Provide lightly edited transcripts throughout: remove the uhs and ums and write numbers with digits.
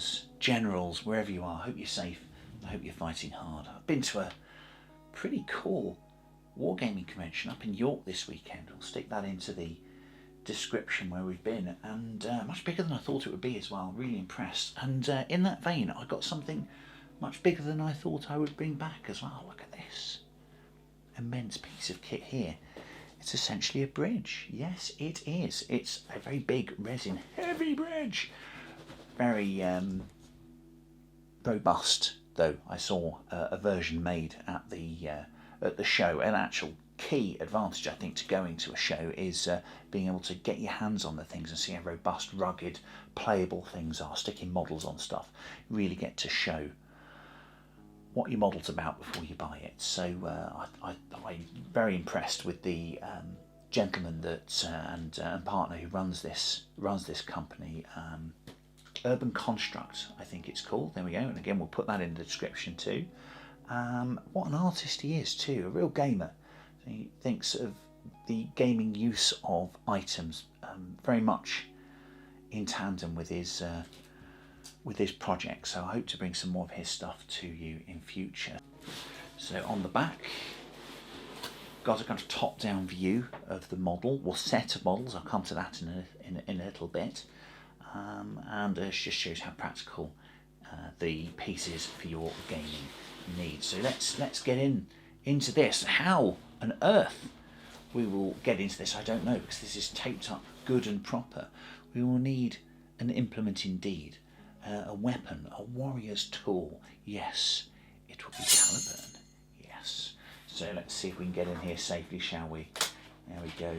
wargamers, generals, wherever you are. I hope you're safe. I hope you're fighting hard. I've been to a pretty cool wargaming convention up in York this weekend. I'll stick that into the description where we've been, and much bigger than I thought it would be as well. Really impressed. And in that vein, I got something much bigger than I thought I would bring back as well. Look at this immense piece of kit here. It's essentially a bridge. Yes, it is. It's a very big resin heavy bridge. Very robust, though. I saw a version made at the show. An actual key advantage, I think, to going to a show is being able to get your hands on the things and see how robust, rugged, playable things are. Sticking models on stuff. You really get to show what your model's about before you buy it. So I'm very impressed with the gentleman that and partner who runs this company. Urban Construct, I think it's called. There we go. And again, we'll put that in the description too. What an artist he is too, a real gamer. He thinks of the gaming use of items very much in tandem with his project. So I hope to bring some more of his stuff to you in future. So on the back, got a kind of top-down view of the model, or set of models. I'll come to that in a little bit. And it just shows how practical the piece is for your gaming needs. So let's get into this. How on earth we will get into this, I don't know, because this is taped up good and proper. We will need an implement indeed, a weapon, a warrior's tool. Yes, it will be Caliburn. Yes. So let's see if we can get in here safely, shall we? There we go.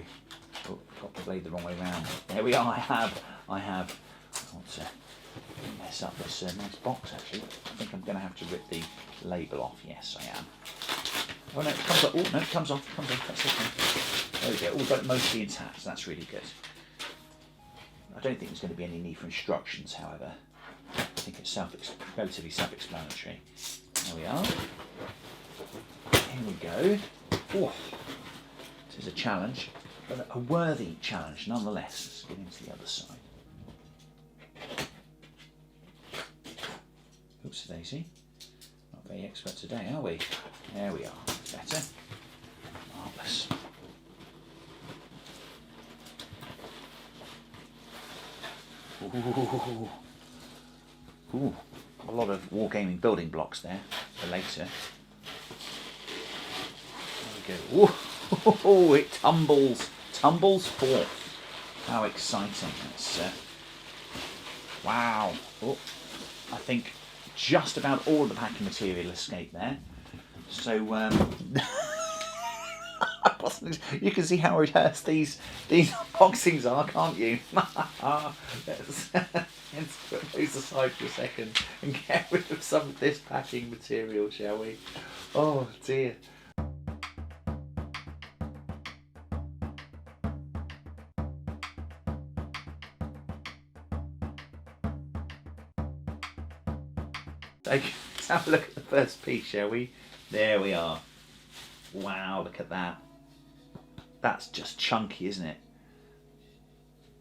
Oh, got the blade the wrong way around. There we are. I have. I want to mess up this nice box actually. I think I'm going to have to rip the label off. Yes, I am. Oh no, it comes off. Oh no, it comes off. That's okay. There we go. Oh, we've got it mostly intact. So that's really good. I don't think there's going to be any need for instructions, however. I think it's relatively self-explanatory. There we are. Here we go. Oh, this is a challenge, but a worthy challenge nonetheless. Let's get into the other side. Oops, daisy. Not very expert today, are we? There we are. Better. Marvellous. Ooh, a lot of wargaming building blocks there for later. There we go. Ooh, it tumbles forth. How exciting! That's wow. Oh, I think just about all of the packing material escaped there. So you can see how rehearsed these unboxings are, can't you? Let's put those aside for a second and get rid of some of this packing material, shall we? Oh dear. Okay, let's have a look at the first piece, shall we? There we are. Wow, look at that. That's just chunky, isn't it?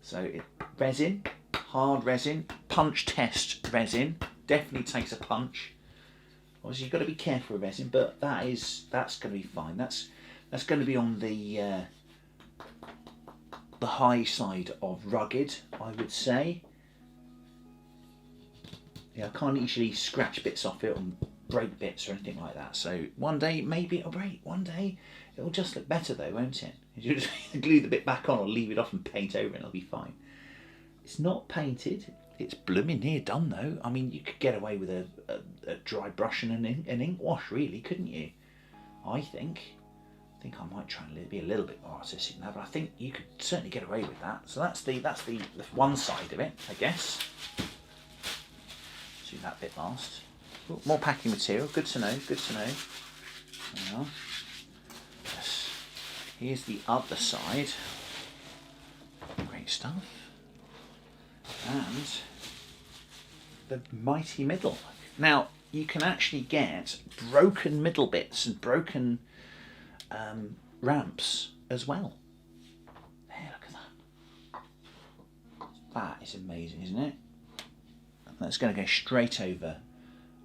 So resin, hard resin, punch test resin. Definitely takes a punch. Obviously you've got to be careful with resin, but that's going to be fine. That's going to be on the high side of rugged, I would say. Yeah, I can't easily scratch bits off it and break bits or anything like that. So one day maybe it'll break. One day it'll just look better though, won't it? You just glue the bit back on or leave it off and paint over it and it'll be fine. It's not painted. It's blooming near done though. I mean, you could get away with a dry brush and an ink wash, really, couldn't you? I think I might try and be a little bit more artistic than that, but I think you could certainly get away with that. So that's the one side of it, I guess. Do that bit last. Ooh, more packing material. Good to know. Good to know. There we are. Yes. Here's the other side. Great stuff. And the mighty middle. Now you can actually get broken middle bits and broken ramps as well. There, look at that. That is amazing, isn't it? That's going to go straight over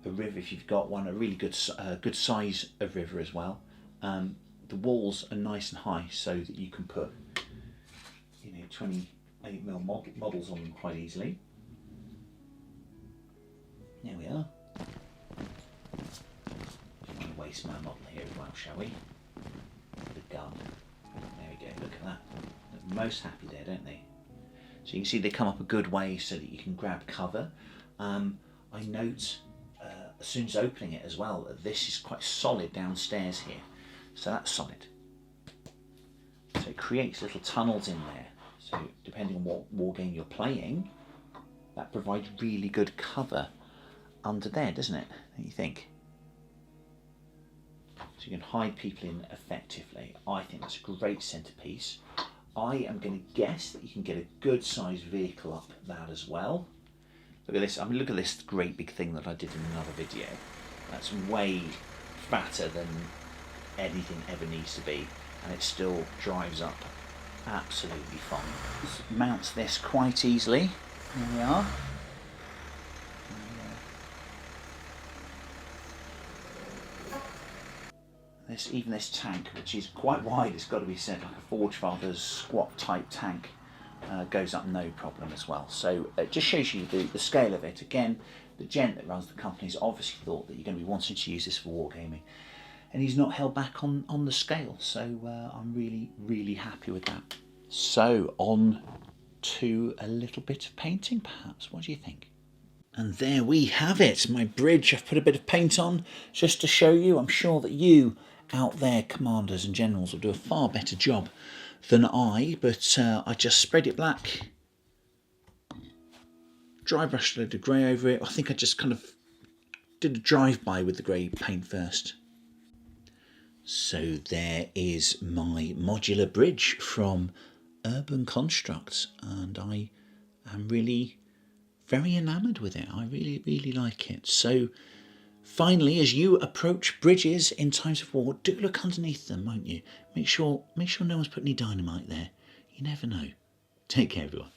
a river if you've got one, a really good size of river as well. The walls are nice and high so that you can put 28mm models on them quite easily. There we are. I'm going to waste my model here as well, shall we? The gun. There we go, look at that. They're most happy there, don't they? So you can see they come up a good way so that you can grab cover. I note as soon as opening it as well that this is quite solid downstairs here. So that's solid. So it creates little tunnels in there. So depending on what war game you're playing, that provides really good cover under there, doesn't it? Don't you think? So you can hide people in effectively. I think that's a great centerpiece. I am going to guess that you can get a good sized vehicle up that as well. Look at this. I mean, look at this great big thing that I did in another video. That's way fatter than anything ever needs to be, and it still drives up absolutely fine. Mounts this quite easily. Here we are. Even this tank, which is quite wide, it's got to be said, like a Forge Father's squat type tank, goes up no problem as well. So it just shows you the scale of it. Again, the gent that runs the company has obviously thought that you're going to be wanting to use this for wargaming, and he's not held back on the scale. So I'm really happy with that. So on to a little bit of painting perhaps. What do you think? And there we have it, my bridge. I've put a bit of paint on just to show you. I'm sure that you out there, commanders and generals, will do a far better job than I, but I just spread it black, dry brushed a load of grey over it. I think I just kind of did a drive-by with the grey paint first. So there is my modular bridge from Urban Constructs, and I am really very enamoured with it. I really like it. So finally, as you approach bridges in times of war, do look underneath them, won't you? Make sure no one's put any dynamite there. You never know. Take care, everyone.